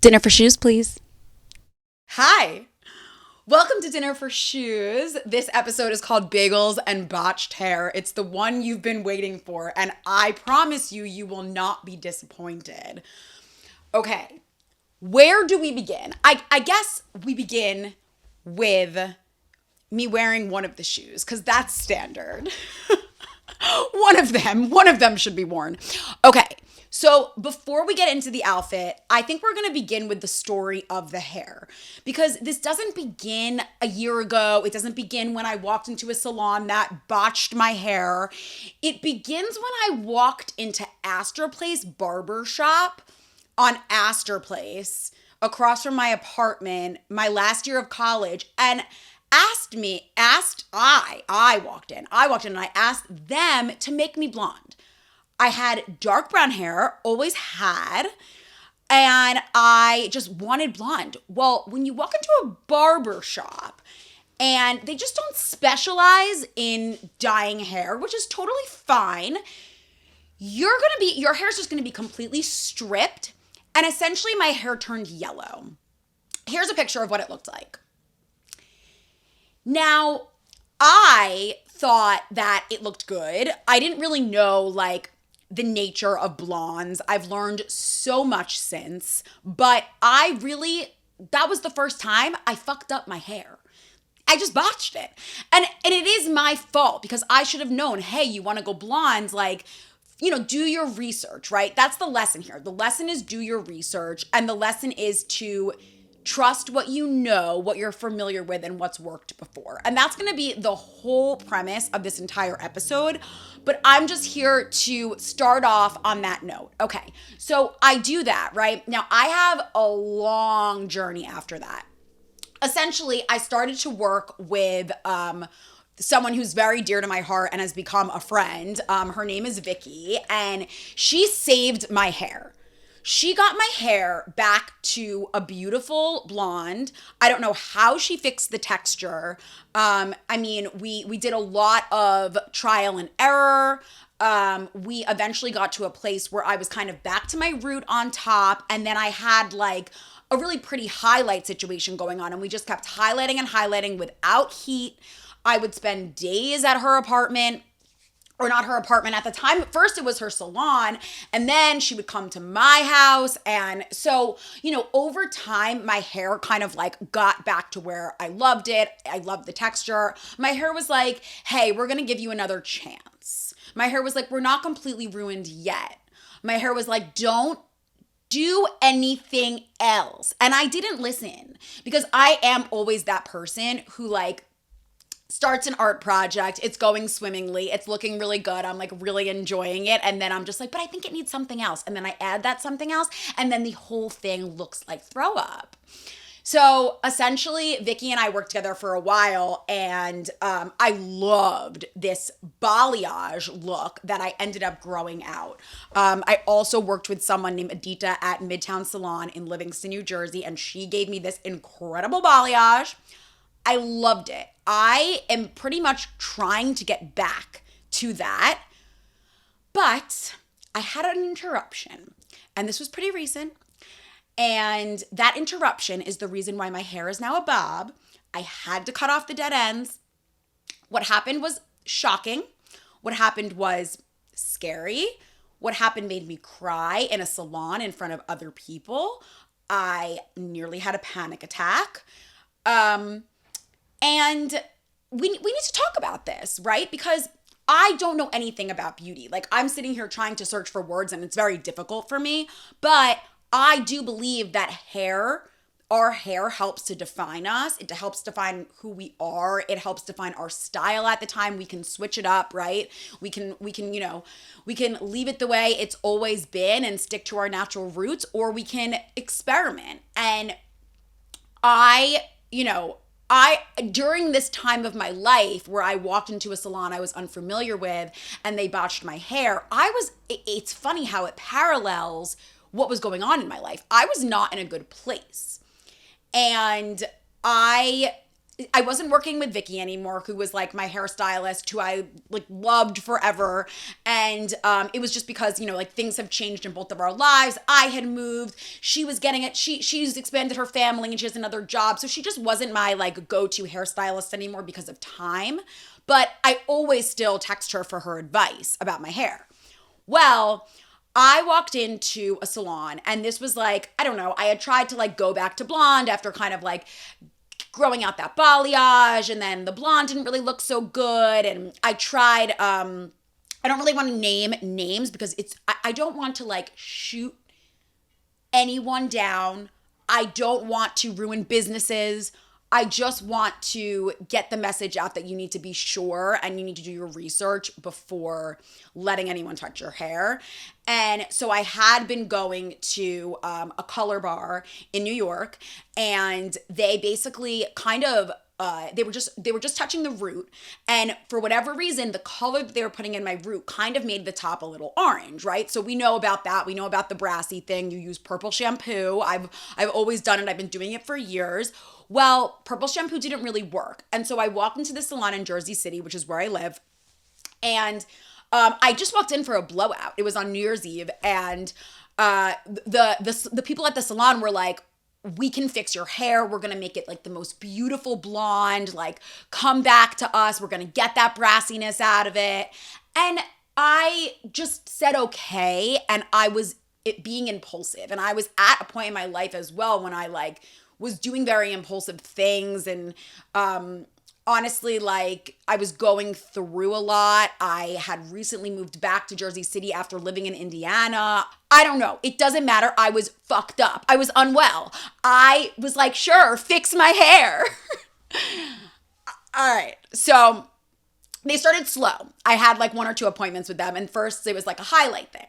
Dinner for shoes, please. Hi. Welcome to Dinner for Shoes. This episode is called Bagels and Botched Hair. It's the one you've been waiting for, and I promise you, you will not be disappointed. Okay, where do we begin? I guess we begin with me wearing one of the shoes, because that's standard. One of them should be worn. Okay, so before we get into the outfit, I think we're going to begin with the story of the hair, because this doesn't begin a year ago. It doesn't begin when I walked into a salon that botched my hair. It begins when I walked into Astor Place Barber Shop on Astor Place across from my apartment my last year of college, and I walked in and I asked them to make me blonde. I had dark brown hair, always had, and I just wanted blonde. Well, when you walk into a barber shop and they just don't specialize in dyeing hair, which is totally fine, your hair's just gonna be completely stripped, and essentially my hair turned yellow. Here's a picture of what it looked like. Now, I thought that it looked good. I didn't really know the nature of blondes. I've learned so much since, but that was the first time I fucked up my hair. I just botched it. And it is my fault, because I should have known, hey, you want to go blondes, do your research, right? That's the lesson here. The lesson is do your research, and the lesson is to trust what you know, what you're familiar with, and what's worked before. And that's going to be the whole premise of this entire episode. But I'm just here to start off on that note. Okay, so I do that, right? Now, I have a long journey after that. Essentially, I started to work with someone who's very dear to my heart and has become a friend. Her name is Vicky, and she saved my hair. She got my hair back to a beautiful blonde. I don't know how she fixed the texture. We did a lot of trial and error. We eventually got to a place where I was kind of back to my root on top, and then I had a really pretty highlight situation going on, and we just kept highlighting and highlighting without heat. I would spend days at her apartment. Or not her apartment at the time. At first it was her salon, and then she would come to my house. And so, over time, my hair kind of got back to where I loved it. I loved the texture. My hair was like, hey, we're going to give you another chance. My hair was like, we're not completely ruined yet. My hair was like, don't do anything else. And I didn't listen, because I am always that person who starts an art project, it's going swimmingly, it's looking really good, I'm really enjoying it, and then I'm just but I think it needs something else, and then I add that something else, and then the whole thing looks like throw up. So essentially, Vicky and I worked together for a while, and I loved this balayage look that I ended up growing out. I also worked with someone named Adita at Midtown Salon in Livingston, New Jersey, and she gave me this incredible balayage. I loved it. I am pretty much trying to get back to that, but I had an interruption, and this was pretty recent, and that interruption is the reason why my hair is now a bob. I had to cut off the dead ends. What happened was shocking. What happened was scary. What happened made me cry in a salon in front of other people. I nearly had a panic attack. And we need to talk about this, right? Because I don't know anything about beauty. I'm sitting here trying to search for words, and it's very difficult for me. But I do believe that our hair helps to define us. It helps define who we are. It helps define our style at the time. We can switch it up, right? We can leave it the way it's always been and stick to our natural roots, or we can experiment. And during this time of my life where I walked into a salon I was unfamiliar with and they botched my hair, it's funny how it parallels what was going on in my life. I was not in a good place. And I I wasn't working with Vicky anymore, who was like my hairstylist, who I like loved forever. And it was just because, you know, like things have changed in both of our lives. I had moved. She was getting it. She's expanded her family and she has another job. So she just wasn't my like go-to hairstylist anymore because of time. But I always still text her for her advice about my hair. Well, I walked into a salon and this was like, I don't know, I had tried to like go back to blonde after kind of like growing out that balayage, and then the blonde didn't really look so good. And I tried, I don't really want to name names because I don't want to like shoot anyone down. I don't want to ruin businesses. I just want to get the message out that you need to be sure and you need to do your research before letting anyone touch your hair. And so I had been going to a color bar in New York, and they basically kind of they were just touching the root, and for whatever reason the color that they were putting in my root kind of made the top a little orange, right? So we know about that. We know about the brassy thing. You use purple shampoo. I've always done it. I've been doing it for years. Well, purple shampoo didn't really work. And so I walked into the salon in Jersey City, which is where I live, and I just walked in for a blowout. It was on New Year's Eve, and the people at the salon were like, we can fix your hair. We're going to make it like the most beautiful blonde. Like, come back to us. We're going to get that brassiness out of it. And I just said, okay. And I was being impulsive. And I was at a point in my life as well when I like was doing very impulsive things. And honestly, like I was going through a lot. I had recently moved back to Jersey City after living in Indiana. I don't know. It doesn't matter. I was fucked up. I was unwell. I was like, sure, fix my hair. All right. So they started slow. I had like 1 or 2 appointments with them. And first it was like a highlight thing.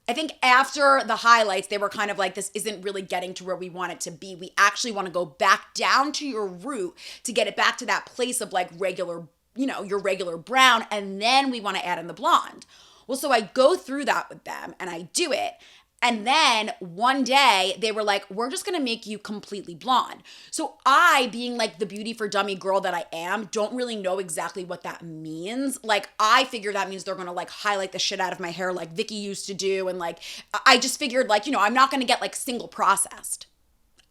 I think after the highlights, they were kind of like, this isn't really getting to where we want it to be. We actually want to go back down to your root to get it back to that place of like regular, you know, your regular brown. And then we want to add in the blonde. Well, so I go through that with them and I do it. And then one day they were like, we're just going to make you completely blonde. So I, being like the beauty for dummy girl that I am, don't really know exactly what that means. Like, I figure that means they're going to like highlight the shit out of my hair like Vicky used to do. And like, I just figured like, you know, I'm not going to get like single processed.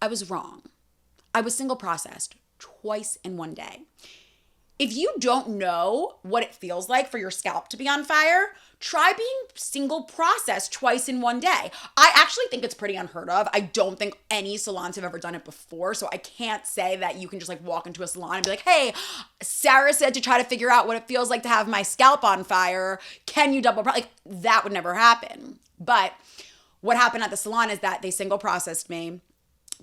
I was wrong. I was single processed twice in one day. If you don't know what it feels like for your scalp to be on fire, try being single processed twice in one day. I actually think it's pretty unheard of. I don't think any salons have ever done it before. So I can't say that you can just like walk into a salon and be like, hey, Sarah said to try to figure out what it feels like to have my scalp on fire. Can you double like that would never happen. But what happened at the salon is that they single processed me.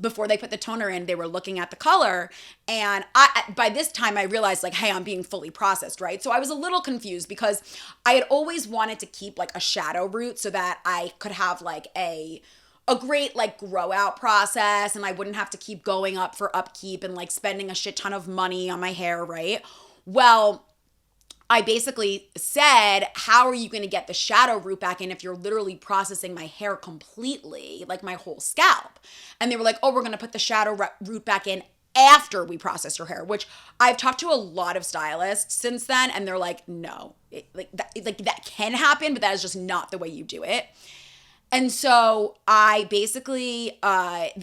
Before they put the toner in, they were looking at the color. And by this time I realized like, hey, I'm being fully processed, right? So I was a little confused because I had always wanted to keep like a shadow root so that I could have like a great like grow out process and I wouldn't have to keep going up for upkeep and like spending a shit ton of money on my hair, right? Well, I basically said, how are you going to get the shadow root back in if you're literally processing my hair completely, like my whole scalp? And they were like, oh, we're going to put the shadow root back in after we process your hair, which I've talked to a lot of stylists since then. And they're like, no, that can happen, but that is just not the way you do it. And so I basically,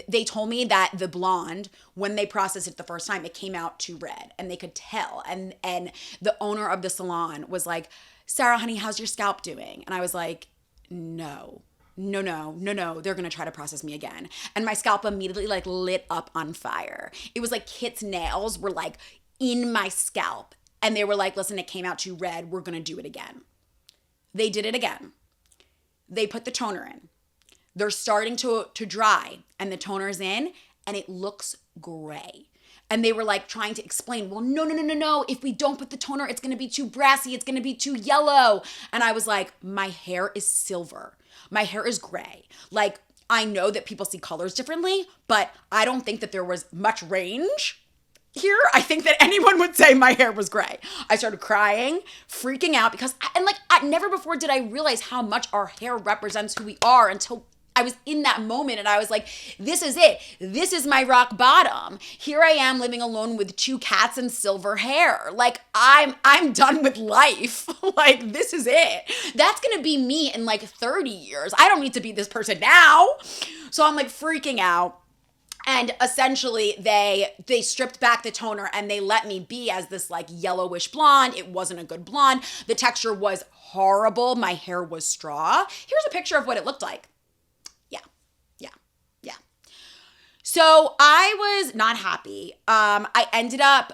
they told me that the blonde, when they processed it the first time, it came out too red and they could tell. And the owner of the salon was like, Sarah, honey, how's your scalp doing? And I was like, no, they're going to try to process me again. And my scalp immediately like lit up on fire. It was like Kit's nails were like in my scalp. And they were like, listen, it came out too red. We're going to do it again. They did it again. They put the toner in. They're starting to dry and the toner's in and it looks gray. And they were like trying to explain, well, no. If we don't put the toner, it's going to be too brassy. It's going to be too yellow. And I was like, my hair is silver. My hair is gray. Like, I know that people see colors differently, but I don't think that there was much range here. I think that anyone would say my hair was gray. I started crying, freaking out because, never before did I realize how much our hair represents who we are until I was in that moment and I was like, this is it. This is my rock bottom. Here I am living alone with 2 cats and silver hair. Like I'm done with life. Like this is it. That's going to be me in like 30 years. I don't need to be this person now. So I'm like freaking out. And essentially they stripped back the toner and they let me be as this like yellowish blonde. It wasn't a good blonde. The texture was horrible. My hair was straw. Here's a picture of what it looked like. Yeah. So I was not happy. I ended up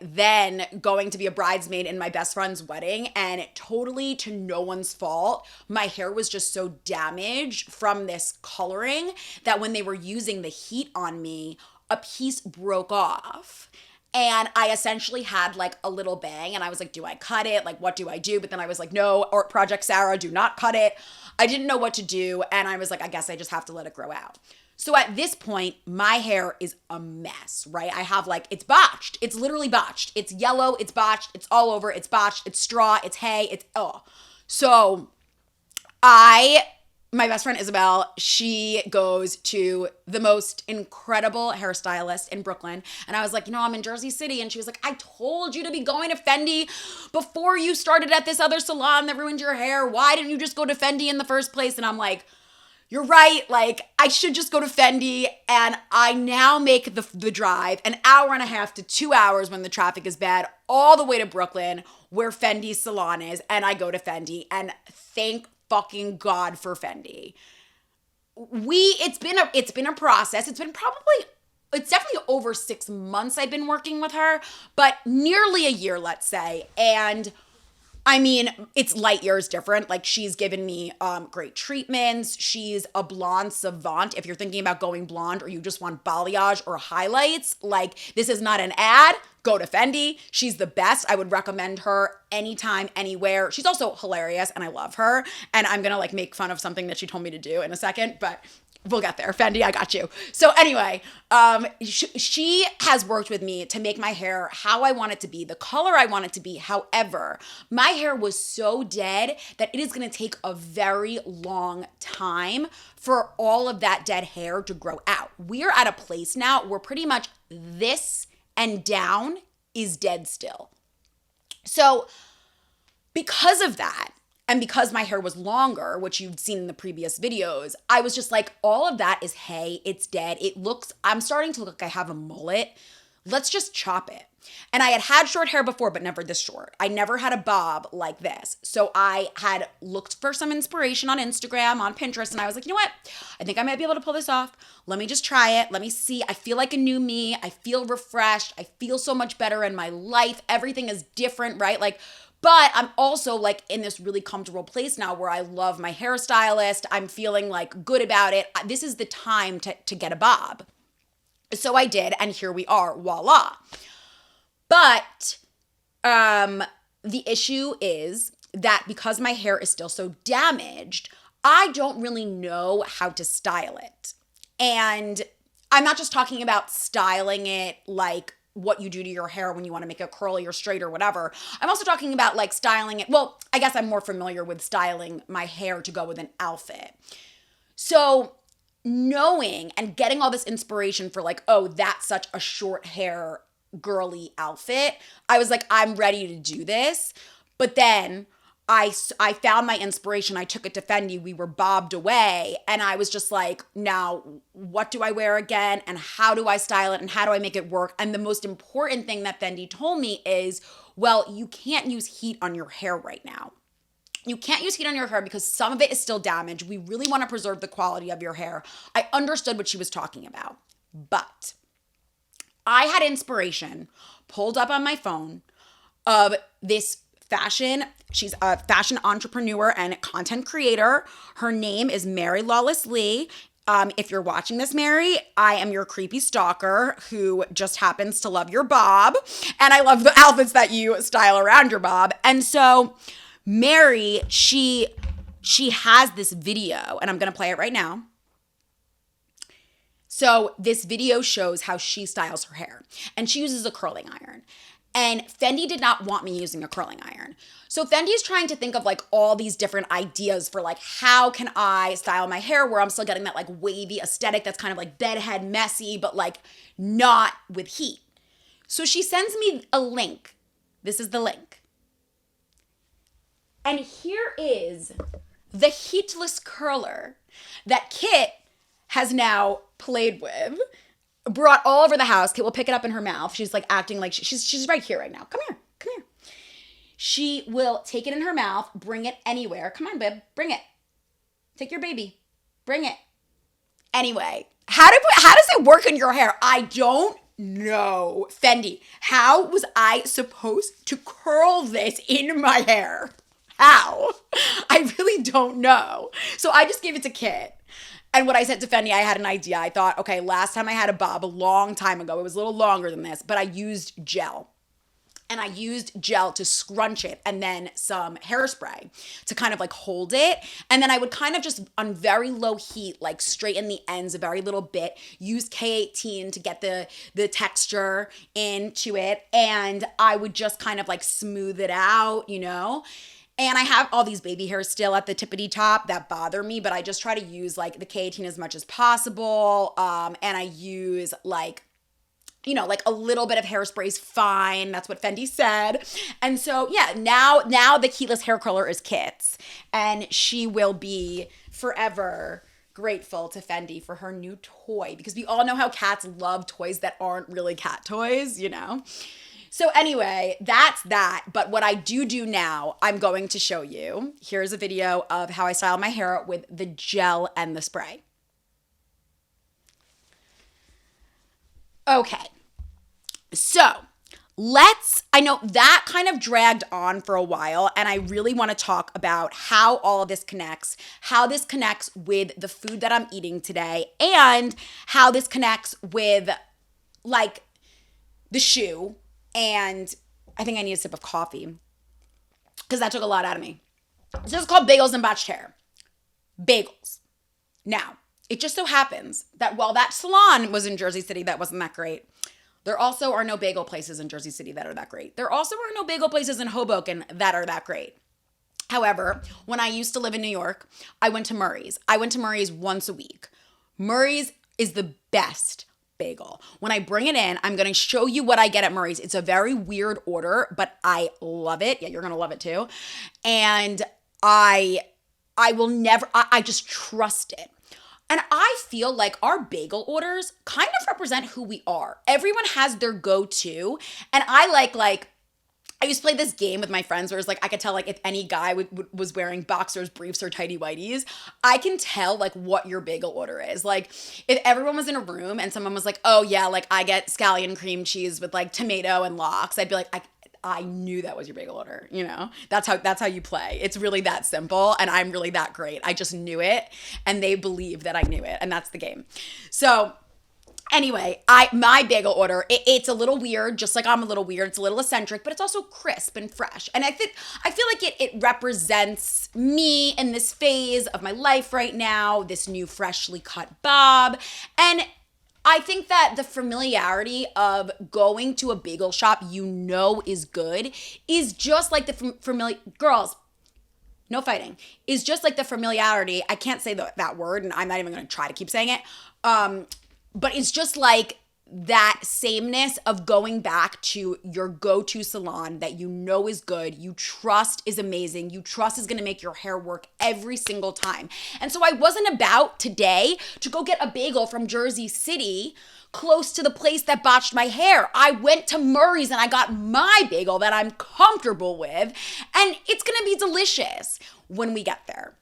then going to be a bridesmaid in my best friend's wedding, and totally to no one's fault, my hair was just so damaged from this coloring that when they were using the heat on me, a piece broke off. And I essentially had like a little bang and I was like, do I cut it? Like, what do I do? But then I was like, no, or Project Sarah, do not cut it. I didn't know what to do. And I was like, I guess I just have to let it grow out. So at this point, my hair is a mess, right? I have like, it's botched. It's literally botched. It's yellow, it's botched, it's all over, it's botched, it's straw, it's hay, it's, oh. So my best friend Isabel, she goes to the most incredible hairstylist in Brooklyn. And I was like, I'm in Jersey City. And she was like, I told you to be going to FENDI before you started at this other salon that ruined your hair. Why didn't you just go to FENDI in the first place? And I'm like, you're right. Like, I should just go to FENDI. And I now make the drive an hour and a half to 2 hours when the traffic is bad, all the way to Brooklyn where FENDI's salon is. And I go to FENDI, and thank fucking God for FENDI. It's been a process. It's definitely over 6 months I've been working with her, but nearly a year, let's say. And I mean, it's light years different. Like, she's given me great treatments. She's a blonde savant. If you're thinking about going blonde or you just want balayage or highlights, like, this is not an ad. Go to FENDI. She's the best. I would recommend her anytime, anywhere. She's also hilarious and I love her. And I'm going to like make fun of something that she told me to do in a second, but we'll get there. FENDI, I got you. So anyway, she has worked with me to make my hair how I want it to be, the color I want it to be. However, my hair was so dead that it is going to take a very long time for all of that dead hair to grow out. We're at a place now where pretty much this and down is dead still. So because of that, and because my hair was longer, which you've seen in the previous videos, I was just like, all of that is hay, it's dead. I'm starting to look like I have a mullet. Let's just chop it. And I had short hair before, but never this short. I never had a bob like this. So I had looked for some inspiration on Instagram, on Pinterest, and I was like, you know what? I think I might be able to pull this off. Let me just try it. Let me see. I feel like a new me. I feel refreshed. I feel so much better in my life. Everything is different, right? Like, but I'm also like in this really comfortable place now where I love my hairstylist. I'm feeling like good about it. This is the time to get a bob. So I did, and here we are, voila. But the issue is that because my hair is still so damaged, I don't really know how to style it. And I'm not just talking about styling it like what you do to your hair when you want to make it curly or straight or whatever. I'm also talking about like styling it. Well, I guess I'm more familiar with styling my hair to go with an outfit. So knowing and getting all this inspiration for like, oh, that's such a short hair girly outfit, I was like, I'm ready to do this. But then I found my inspiration. I took it to FENDI. We were bobbed away. And I was just like, now, what do I wear again? And how do I style it? And how do I make it work? And the most important thing that FENDI told me is, well, you can't use heat on your hair right now. You can't use heat on your hair because some of it is still damaged. We really want to preserve the quality of your hair. I understood what she was talking about. But I had inspiration pulled up on my phone of this she's a fashion entrepreneur and content creator. Her name is Mary Lawless Lee. If you're watching this, Mary, I am your creepy stalker who just happens to love your bob. And I love the outfits that you style around your bob. And so Mary, she has this video, and I'm going to play it right now. So this video shows how she styles her hair, and she uses a curling iron. And Fendi did not want me using a curling iron. So Fendi's trying to think of like all these different ideas for like, how can I style my hair where I'm still getting that like wavy aesthetic that's kind of like bedhead messy, but like not with heat. So she sends me a link. This is the link. And here is the heatless curler that Kit has now played with, brought all over the house. Kit will pick it up in her mouth. She's like acting like she's right here right now. Come here. She will take it in her mouth, bring it anywhere. Come on, babe, bring it. Take your baby, bring it. Anyway, how does it work in your hair? I don't know. Fendi, how was I supposed to curl this in my hair? How? I really don't know. So I just gave it to Kit. And what I said to Fendi, I had an idea. I thought, okay, last time I had a bob a long time ago, it was a little longer than this, but I used gel. And I used gel to scrunch it and then some hairspray to kind of like hold it. And then I would kind of just on very low heat, like straighten the ends a very little bit, use K18 to get the texture into it. And I would just kind of like smooth it out, you know? And I have all these baby hairs still at the tippity top that bother me, but I just try to use like the K18 as much as possible. And I use like, you know, like a little bit of hairspray is fine. That's what Fendi said. And so, yeah, now the heatless hair curler is Kit's. And she will be forever grateful to Fendi for her new toy. Because we all know how cats love toys that aren't really cat toys, you know? So anyway, that's that. But what I do now, I'm going to show you. Here's a video of how I style my hair with the gel and the spray. Okay. So I know that kind of dragged on for a while, and I really want to talk about how all of this connects, how this connects with the food that I'm eating today, and how this connects with like the shoe. And I think I need a sip of coffee because that took a lot out of me. This is called Bagels and Botched Hair. Bagels. Now, it just so happens that while that salon was in Jersey City, that wasn't that great. There also are no bagel places in Jersey City that are that great. There also are no bagel places in Hoboken that are that great. However, when I used to live in New York, I went to Murray's. I went to Murray's once a week. Murray's is the best bagel. When I bring it in, I'm going to show you what I get at Murray's. It's a very weird order, but I love it. Yeah, you're going to love it too. And I just trust it. And I feel like our bagel orders kind of represent who we are. Everyone has their go-to. And I I used to play this game with my friends where it's like I could tell like if any guy was wearing boxers, briefs, or tighty whities, I can tell like what your bagel order is. Like if everyone was in a room and someone was like, oh yeah, like I get scallion cream cheese with like tomato and lox, I'd be like, I knew that was your bagel order, you know? That's how you play. It's really that simple, and I'm really that great. I just knew it, and they believe that I knew it, and that's the game. So anyway, my bagel order, it's a little weird, just like I'm a little weird. It's a little eccentric, but it's also crisp and fresh. And I feel like it represents me in this phase of my life right now, this new freshly cut bob. And I think that the familiarity of going to a bagel shop you know is good is just like the girls, no fighting, is just like the familiarity. I can't say that word, and I'm not even going to try to keep saying it. But it's just like that sameness of going back to your go-to salon that you know is good, you trust is amazing, you trust is going to make your hair work every single time. And so I wasn't about today to go get a bagel from Jersey City close to the place that botched my hair. I went to Murray's and I got my bagel that I'm comfortable with, and it's going to be delicious when we get there.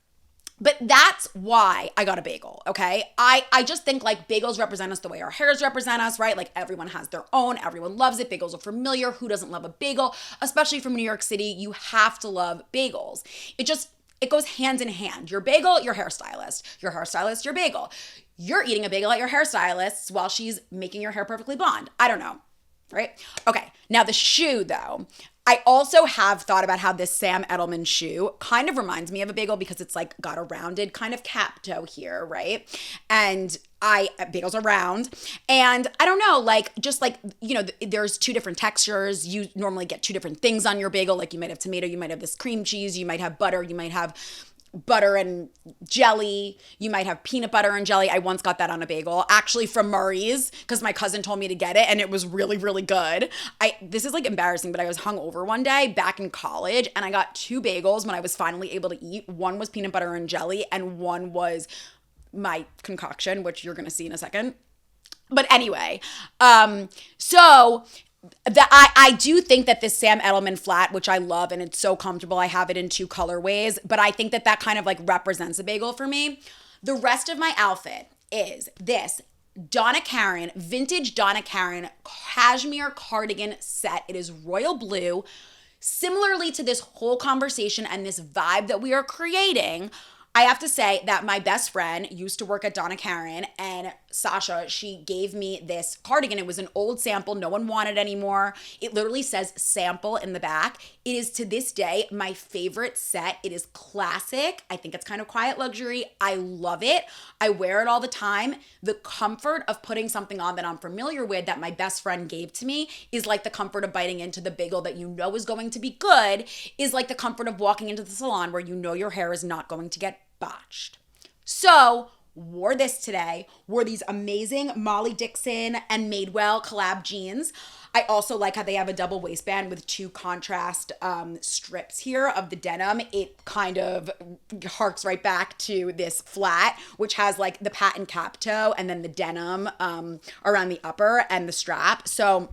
But that's why I got a bagel, okay? I just think like bagels represent us the way our hairs represent us, right? Like everyone has their own, everyone loves it. Bagels are familiar. Who doesn't love a bagel? Especially from New York City, you have to love bagels. It goes hand in hand. Your bagel, your hairstylist. Your hairstylist, your bagel. You're eating a bagel at your hairstylist's while she's making your hair perfectly blonde. I don't know. Right? Okay. Now the shoe though, I also have thought about how this Sam Edelman shoe kind of reminds me of a bagel because it's like got a rounded kind of cap toe here, right? And bagels are round. And I don't know, like, just like, you know, there's two different textures. You normally get two different things on your bagel. Like, you might have tomato, you might have this cream cheese, you might have butter, you might have butter and jelly. You might have peanut butter and jelly. I once got that on a bagel, actually from Murray's, because my cousin told me to get it and it was really, really good. This is like embarrassing, but I was hungover one day back in college and I got two bagels when I was finally able to eat. One was peanut butter and jelly and one was my concoction, which you're going to see in a second. But anyway, so I do think that this Sam Edelman flat, which I love and it's so comfortable, I have it in two colorways, but I think that kind of like represents a bagel for me. The rest of my outfit is this Donna Karan, vintage Donna Karan cashmere cardigan set. It is royal blue. Similarly to this whole conversation and this vibe that we are creating, I have to say that my best friend used to work at Donna Karan, and Sasha, she gave me this cardigan. It was an old sample. No one wanted anymore. It literally says sample in the back. It is to this day my favorite set. It is classic. I think it's kind of quiet luxury. I love it. I wear it all the time. The comfort of putting something on that I'm familiar with that my best friend gave to me is like the comfort of biting into the bagel that you know is going to be good, is like the comfort of walking into the salon where you know your hair is not going to get botched. So wore this today, wore these amazing Molly Dixon and Madewell collab jeans. I also like how they have a double waistband with two contrast strips here of the denim. It kind of harks right back to this flat, which has like the patent cap toe and then the denim around the upper and the strap. So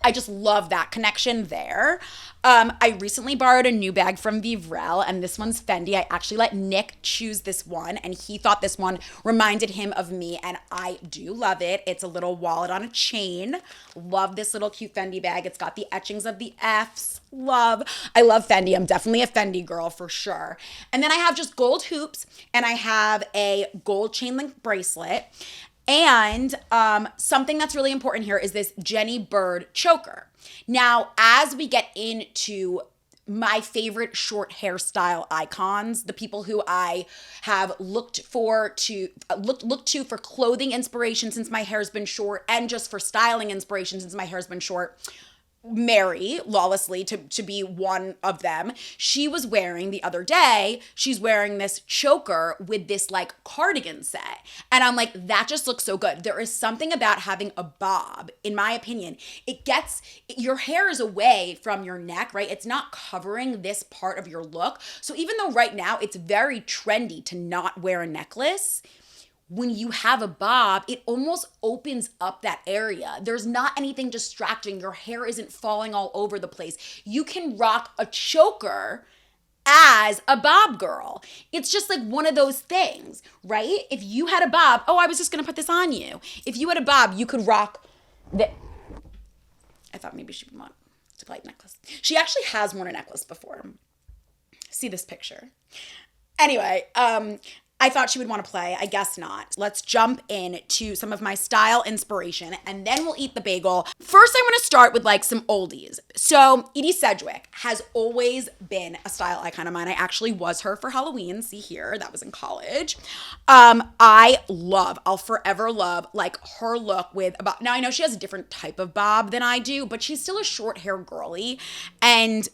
I just love that connection there. I recently borrowed a new bag from Vivrel, and this one's Fendi. I actually let Nick choose this one, and he thought this one reminded him of me, and I do love it. It's a little wallet on a chain. Love this little cute Fendi bag. It's got the etchings of the F's. I love Fendi. I'm definitely a Fendi girl for sure. And then I have just gold hoops, and I have a gold chain link bracelet. And something that's really important here is this Jenny Bird choker. Now, as we get into my favorite short hairstyle icons, the people who I have looked to for clothing inspiration since my hair's been short, and just for styling inspiration since my hair's been short, Mary, lawlessly to be one of them, she was wearing the other day, she's wearing this choker with this like cardigan set. And I'm like, that just looks so good. There is something about having a bob, in my opinion. Your hair is away from your neck, right? It's not covering this part of your look. So even though right now it's very trendy to not wear a necklace, when you have a bob, it almost opens up that area. There's not anything distracting. Your hair isn't falling all over the place. You can rock a choker as a bob girl. It's just like one of those things, right? If you had a bob, I was just gonna put this on you. If you had a bob, you could rock the, I thought maybe she would want to play a necklace. She actually has worn a necklace before. See this picture. Anyway, I thought she would want to play. I guess not. Let's jump in to some of my style inspiration and then we'll eat the bagel. First, I'm going to start with like some oldies. So Edie Sedgwick has always been a style icon of mine. I actually was her for Halloween. See here, that was in college. I'll forever love like her look with a bob. Now I know she has a different type of bob than I do, but she's still a short hair girly. And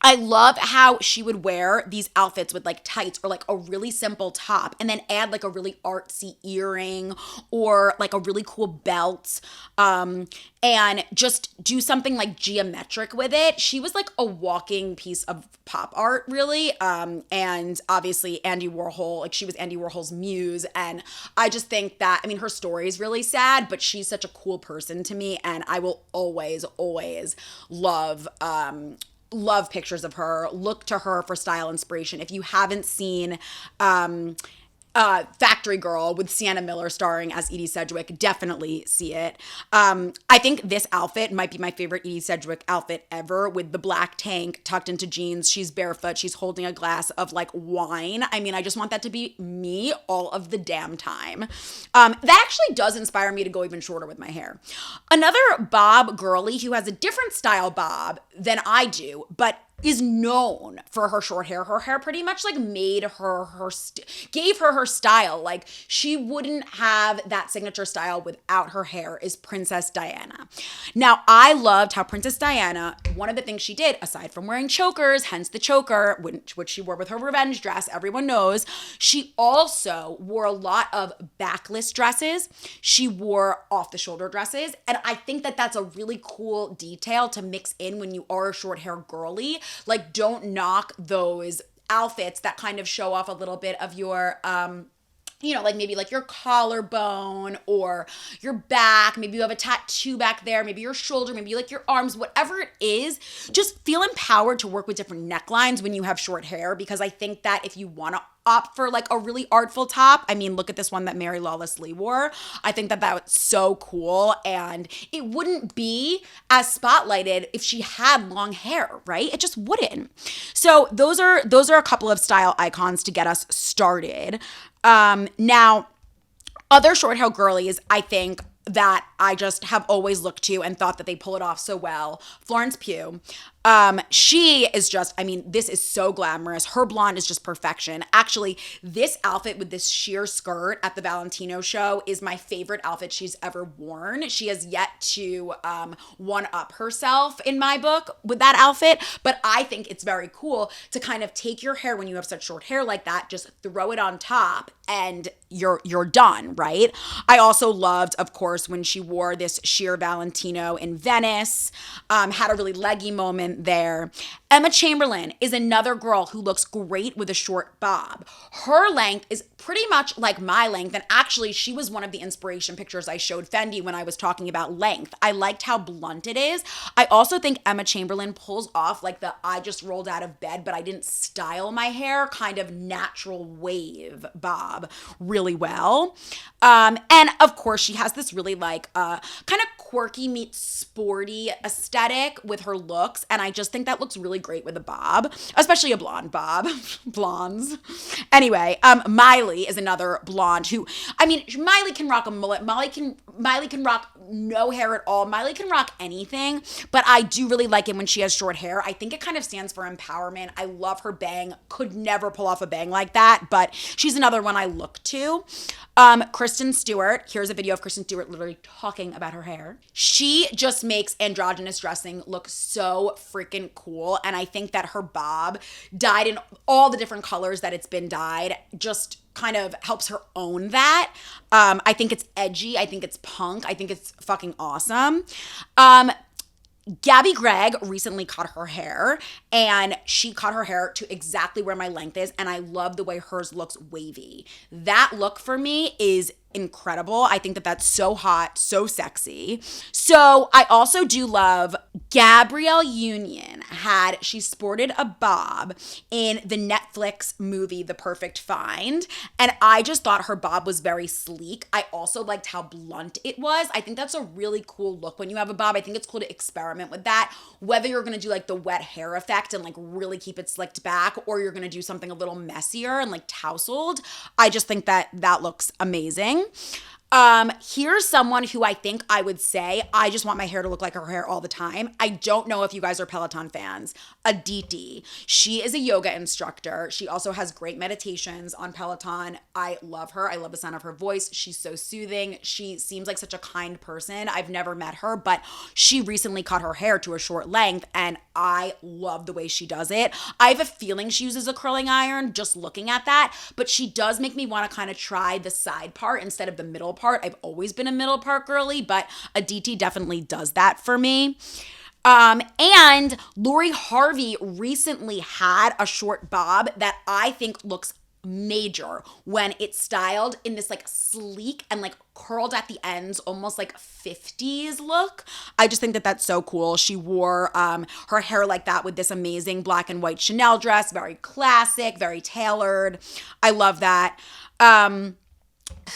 I love how she would wear these outfits with like tights or like a really simple top and then add like a really artsy earring or like a really cool belt and just do something like geometric with it. She was like a walking piece of pop art, really. And obviously Andy Warhol, like she was Andy Warhol's muse. And I just think that, I mean, her story is really sad, but she's such a cool person to me. And I will always, always love pictures of her, look to her for style inspiration. If you haven't seen Factory Girl with Sienna Miller starring as Edie Sedgwick. Definitely see it. I think this outfit might be my favorite Edie Sedgwick outfit ever, with the black tank tucked into jeans. She's barefoot. She's holding a glass of like wine. I mean, I just want that to be me all of the damn time. That actually does inspire me to go even shorter with my hair. Another bob girly who has a different style bob than I do, but is known for her short hair. Her hair pretty much like made gave her style. Like, she wouldn't have that signature style without her hair, is Princess Diana. Now, I loved how Princess Diana, one of the things she did, aside from wearing chokers, hence the choker, which she wore with her revenge dress, everyone knows, she also wore a lot of backless dresses. She wore off the shoulder dresses. And I think that that's a really cool detail to mix in when you are a short hair girly. Like, don't knock those outfits that kind of show off a little bit of your, like maybe like your collarbone or your back. Maybe you have a tattoo back there, maybe your shoulder, maybe like your arms, whatever it is. Just feel empowered to work with different necklines when you have short hair, because I think that if you want to opt for like a really artful top, I mean, look at this one that Mary Lawless Lee wore. I think that was so cool, and it wouldn't be as spotlighted if she had long hair, right? It just wouldn't. So those are a couple of style icons to get us started. Now, other short hair girlies, I think, that I just have always looked to and thought that they pull it off so well. Florence Pugh. She is just, I mean, this is so glamorous. Her blonde is just perfection. Actually, this outfit with this sheer skirt at the Valentino show is my favorite outfit she's ever worn. She has yet to one up herself in my book with that outfit, but I think it's very cool to kind of take your hair when you have such short hair like that, just throw it on top and you're done, right? I also loved, of course, when she wore this sheer Valentino in Venice, had a really leggy moment there. Emma Chamberlain is another girl who looks great with a short bob. Her length is pretty much like my length, and actually she was one of the inspiration pictures I showed Fendi when I was talking about length. I liked how blunt it is. I also think Emma Chamberlain pulls off like the I just rolled out of bed but I didn't style my hair kind of natural wave bob really well. And of course she has this really like kind of quirky meets sporty aesthetic with her looks, and I just think that looks really great with a bob, especially a blonde bob. Blondes. Anyway, Miley is another blonde who, I mean, Miley can rock a mullet. Miley can rock no hair at all. Miley can rock anything, but I do really like it when she has short hair. I think it kind of stands for empowerment. I love her bang. Could never pull off a bang like that, but she's another one I look to. Kristen Stewart. Here's a video of Kristen Stewart literally talking about her hair. She just makes androgynous dressing look so freaking cool, and I think that her bob, dyed in all the different colors that it's been dyed, just kind of helps her own that. I think it's edgy. I think it's punk. I think it's fucking awesome. Gabby Gregg recently cut her hair, and she cut her hair to exactly where my length is, and I love the way hers looks wavy. That look for me is incredible. I think that that's so hot, so sexy. So I also do love Gabrielle Union. She sported a bob in the Netflix movie The Perfect Find, and I just thought her bob was very sleek. I also liked how blunt it was. I think that's a really cool look when you have a bob. I think it's cool to experiment with that, whether you're gonna do like the wet hair effect and like really keep it slicked back, or you're gonna do something a little messier and like tousled. I just think that that looks amazing. Here's someone who I think I would say, I just want my hair to look like her hair all the time. I don't know if you guys are Peloton fans. Aditi. She is a yoga instructor. She also has great meditations on Peloton. I love her. I love the sound of her voice. She's so soothing. She seems like such a kind person. I've never met her, but she recently cut her hair to a short length, and I love the way she does it. I have a feeling she uses a curling iron just looking at that, but she does make me want to kind of try the side part instead of the middle part. I've always been a middle part girly, but Aditi definitely does that for me. And Lori Harvey recently had a short bob that I think looks major when it's styled in this like sleek and like curled at the ends, almost like 50s look. I just think that that's so cool. She wore her hair like that with this amazing black and white Chanel dress, very classic, very tailored. I love that.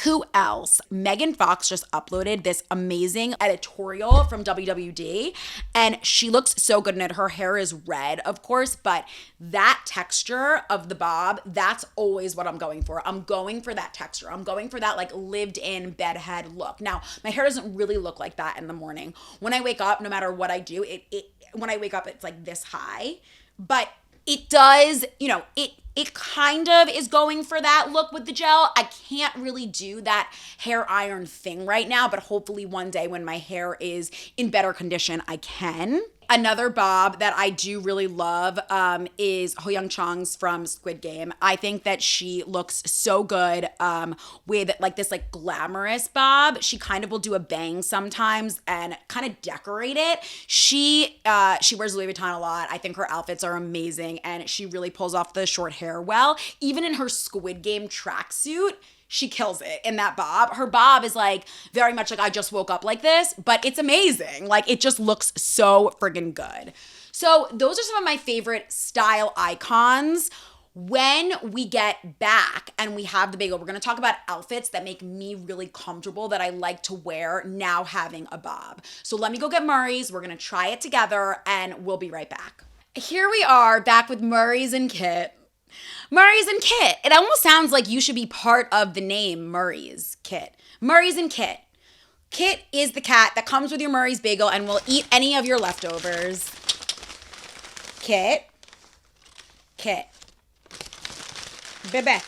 Who else? Megan Fox just uploaded this amazing editorial from WWD, and she looks so good in it. Her hair is red, of course, but that texture of the bob, that's always what I'm going for. I'm going for that texture. I'm going for that like lived in bedhead look. Now, my hair doesn't really look like that in the morning. When I wake up, no matter what I do, when I wake up, it's like this high, but it does, it kind of is going for that look with the gel. I can't really do that hair iron thing right now, but hopefully one day when my hair is in better condition, I can. Another bob that I do really love is Ho Young Chang's from Squid Game. I think that she looks so good with like this like glamorous bob. She kind of will do a bang sometimes and kind of decorate it. She wears Louis Vuitton a lot. I think her outfits are amazing and she really pulls off the short hair well. Even in her Squid Game tracksuit, she kills it in that bob. Her bob is like very much like I just woke up like this, but it's amazing. Like it just looks so friggin' good. So those are some of my favorite style icons. When we get back and we have the bagel, we're gonna talk about outfits that make me really comfortable that I like to wear now having a bob. So let me go get Murray's. We're gonna try it together and we'll be right back. Here we are back with Murray's and Kit. Murray's and Kit. It almost sounds like you should be part of the name Murray's Kit. Murray's and Kit. Kit is the cat that comes with your Murray's bagel and will eat any of your leftovers. Kit. Kit. Bebe.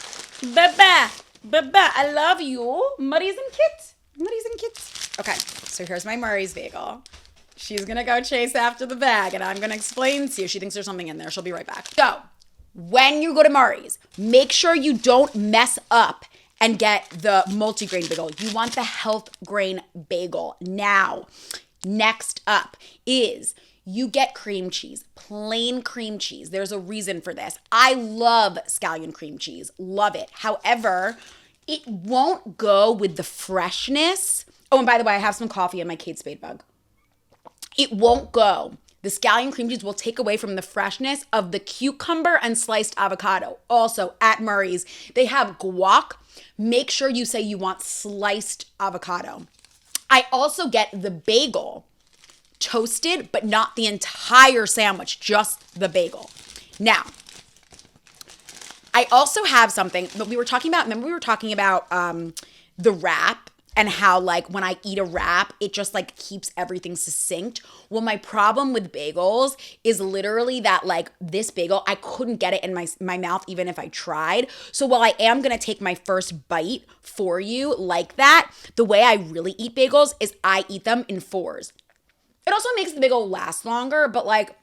Bebe. Bebe. I love you. Murray's and Kit. Murray's and Kit. Okay, so here's my Murray's bagel. She's going to go chase after the bag and I'm going to explain to you. She thinks there's something in there. She'll be right back. So, when you go to Murray's, make sure you don't mess up and get the multigrain bagel. You want the health grain bagel. Now, next up is you get cream cheese, plain cream cheese. There's a reason for this. I love scallion cream cheese, love it. However, it won't go with the freshness. Oh, and by the way, I have some coffee in my Kate Spade mug. It won't go. The scallion cream cheese will take away from the freshness of the cucumber and sliced avocado. Also, at Murray's, they have guac. Make sure you say you want sliced avocado. I also get the bagel toasted, but not the entire sandwich, just the bagel. Now, I also have something that we were talking about. Remember we were talking about the wrap and how like when I eat a wrap, it just like keeps everything succinct. Well, my problem with bagels is literally that like this bagel, I couldn't get it in my mouth even if I tried. So while I am gonna take my first bite for you like that, the way I really eat bagels is I eat them in fours. It also makes the bagel last longer, but like,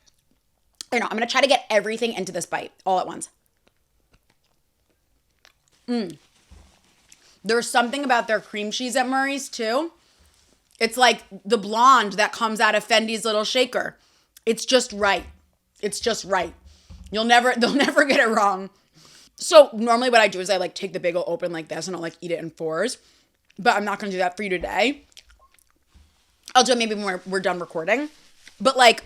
I'm gonna try to get everything into this bite all at once. There's something about their cream cheese at Murray's too. It's like the blonde that comes out of Fendi's little shaker. It's just right. It's just right. They'll never get it wrong. So normally what I do is I like take the bagel open like this and I'll like eat it in fours. But I'm not gonna do that for you today. I'll do it maybe when we're done recording. But like,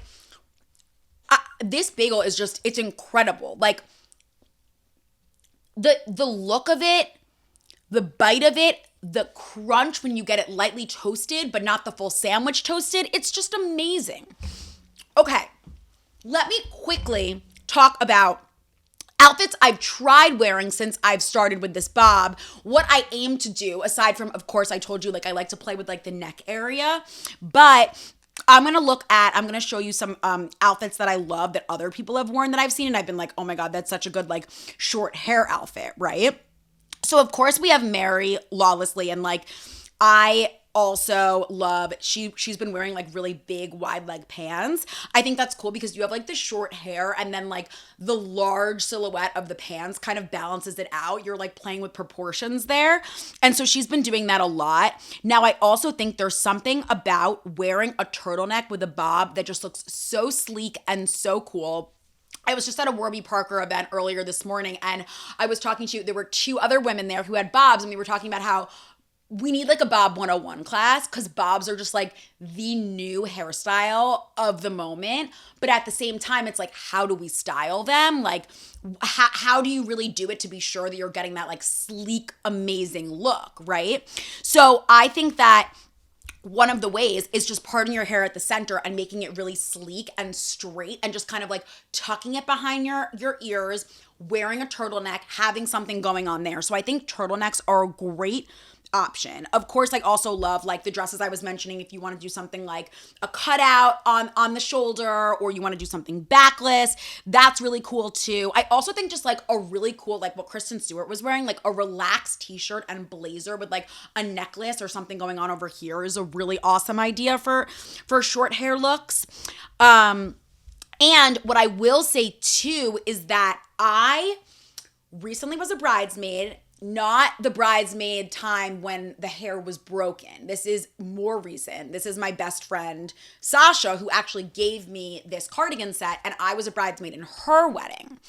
this bagel is just, it's incredible. Like the look of it, the bite of it, the crunch when you get it lightly toasted, but not the full sandwich toasted, it's just amazing. Okay, let me quickly talk about outfits I've tried wearing since I've started with this bob. What I aim to do, aside from, of course, I told you, like, I like to play with, like, the neck area. But I'm going to show you some outfits that I love that other people have worn that I've seen. And I've been like, oh, my God, that's such a good, like, short hair outfit, right? So, of course, we have Mary Lawlessly. And, like, I also love, she's been wearing like really big wide leg pants. I think that's cool because you have like the short hair and then like the large silhouette of the pants kind of balances it out. You're like playing with proportions there. And so she's been doing that a lot. Now I also think there's something about wearing a turtleneck with a bob that just looks so sleek and so cool. I was just at a Warby Parker event earlier this morning and I was talking to, there were two other women there who had bobs and we were talking about how we need like a Bob 101 class because bobs are just like the new hairstyle of the moment. But at the same time, it's like, how do we style them? Like, how do you really do it to be sure that you're getting that like sleek, amazing look, right? So I think that one of the ways is just parting your hair at the center and making it really sleek and straight and just kind of like tucking it behind your ears, wearing a turtleneck, having something going on there. So I think turtlenecks are a great option. Of course, I also love like the dresses I was mentioning. If you want to do something like a cutout on the shoulder, or you want to do something backless, that's really cool too. I also think just like a really cool, like what Kristen Stewart was wearing, like a relaxed t-shirt and blazer with like a necklace or something going on over here is a really awesome idea for short hair looks. And what I will say too is that I recently was a bridesmaid, not the bridesmaid time when the hair was broken. This is more recent. This is my best friend, Sasha, who actually gave me this cardigan set, and I was a bridesmaid in her wedding.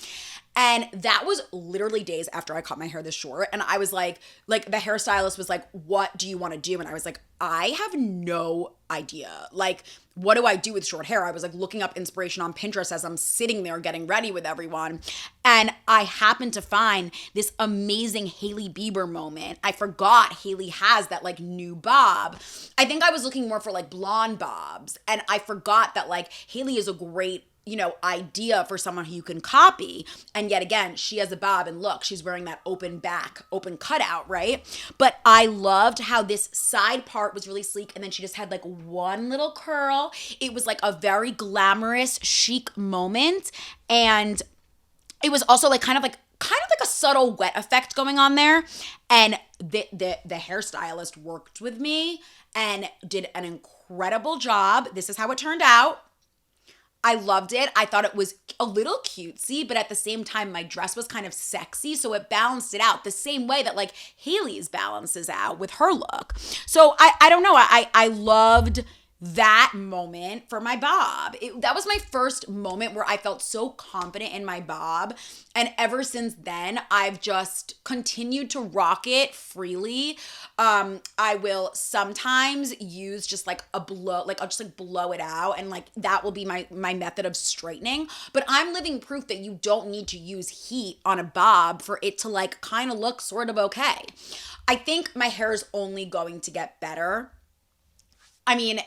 And that was literally days after I cut my hair this short. And I was like the hairstylist was like, what do you want to do? And I was like, I have no idea. Like, what do I do with short hair? I was like looking up inspiration on Pinterest as I'm sitting there getting ready with everyone. And I happened to find this amazing Hailey Bieber moment. I forgot Hailey has that like new bob. I think I was looking more for like blonde bobs. And I forgot that like Hailey is a great idea for someone who you can copy. And yet again, she has a bob, and look, she's wearing that open back, open cutout, right? But I loved how this side part was really sleek, and then she just had like one little curl. It was like a very glamorous, chic moment. And it was also like kind of like a subtle wet effect going on there. And the hairstylist worked with me and did an incredible job. This is how it turned out. I loved it. I thought it was a little cutesy, but at the same time, my dress was kind of sexy. So it balanced it out the same way that like Hailey's balances out with her look. So I don't know. I loved that moment for my bob. That was my first moment where I felt so confident in my bob. And ever since then, I've just continued to rock it freely. I will sometimes use just like a blow, like I'll just like blow it out, and like that will be my method of straightening. But I'm living proof that you don't need to use heat on a bob for it to like kind of look sort of okay. I think my hair is only going to get better. I mean,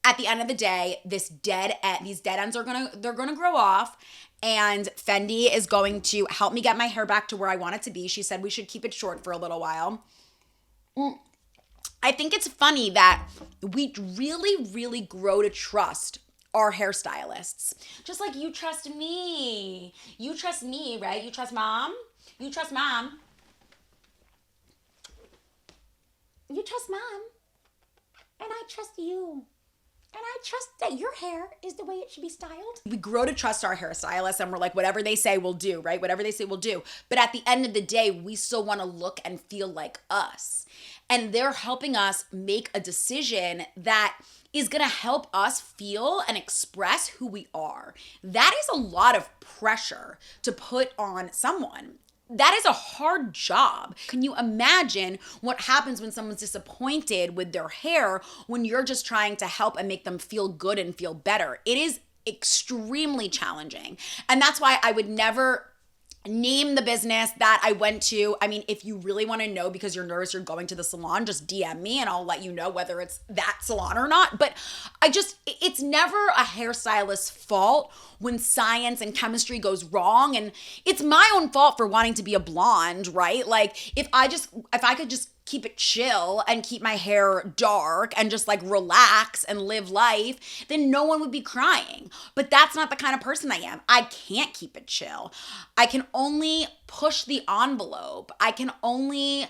at the end of the day, these dead ends are gonna grow off, and FENDI is going to help me get my hair back to where I want it to be. She said we should keep it short for a little while. I think it's funny that we really, really grow to trust our hairstylists. Just like you trust me. You trust me, right? You trust mom? You trust mom. You trust mom. And I trust you. And I trust that your hair is the way it should be styled. We grow to trust our hairstylists, and we're like, whatever they say, we'll do, right? Whatever they say, we'll do. But at the end of the day, we still want to look and feel like us. And they're helping us make a decision that is going to help us feel and express who we are. That is a lot of pressure to put on someone. That is a hard job. Can you imagine what happens when someone's disappointed with their hair when you're just trying to help and make them feel good and feel better? It is extremely challenging. And that's why I would never name the business that I went to. I mean, if you really want to know because you're nervous you're going to the salon, just DM me and I'll let you know whether it's that salon or not. But it's never a hairstylist's fault when science and chemistry goes wrong. And it's my own fault for wanting to be a blonde, right? Like if I could just keep it chill and keep my hair dark and just like relax and live life, then no one would be crying. But that's not the kind of person I am. I can't keep it chill. I can only push the envelope. I can only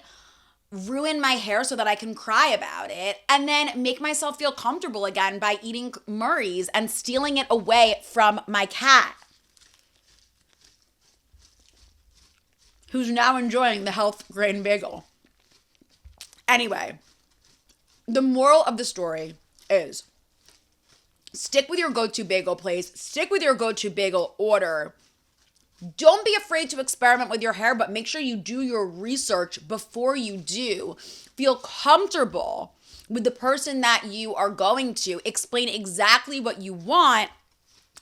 ruin my hair so that I can cry about it and then make myself feel comfortable again by eating Murray's and stealing it away from my cat, who's now enjoying the health grain bagel. Anyway, the moral of the story is stick with your go-to bagel place, stick with your go-to bagel order, Don't be afraid to experiment with your hair, but make sure you do your research before you do. Feel comfortable with the person that you are going to. Explain exactly what you want.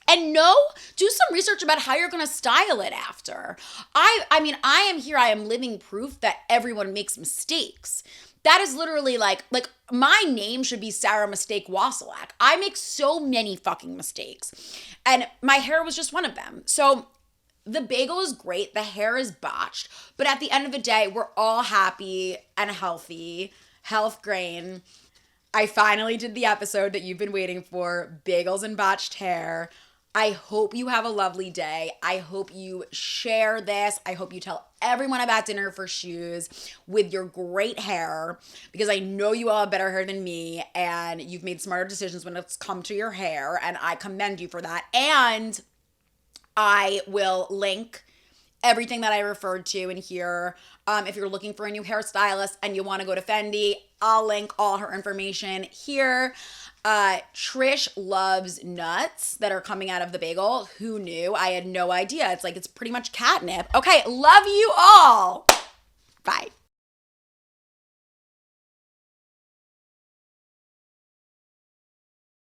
And do some research about how you're going to style it after. I am living proof that everyone makes mistakes. That is literally like my name should be Sarah Mistake Wasilak. I make so many fucking mistakes. And my hair was just one of them. So the bagel is great. The hair is botched. But at the end of the day, we're all happy and healthy. Health grain. I finally did the episode that you've been waiting for, Bagels and Botched Hair. I hope you have a lovely day. I hope you share this. I hope you tell everyone about Dinner for Shoes with your great hair, because I know you all have better hair than me and you've made smarter decisions when it's come to your hair, and I commend you for that. And I will link everything that I referred to in here. If you're looking for a new hairstylist and you want to go to FENDI, I'll link all her information here. Trish loves nuts that are coming out of the bagel. Who knew? I had no idea. It's pretty much catnip. Okay, love you all. Bye.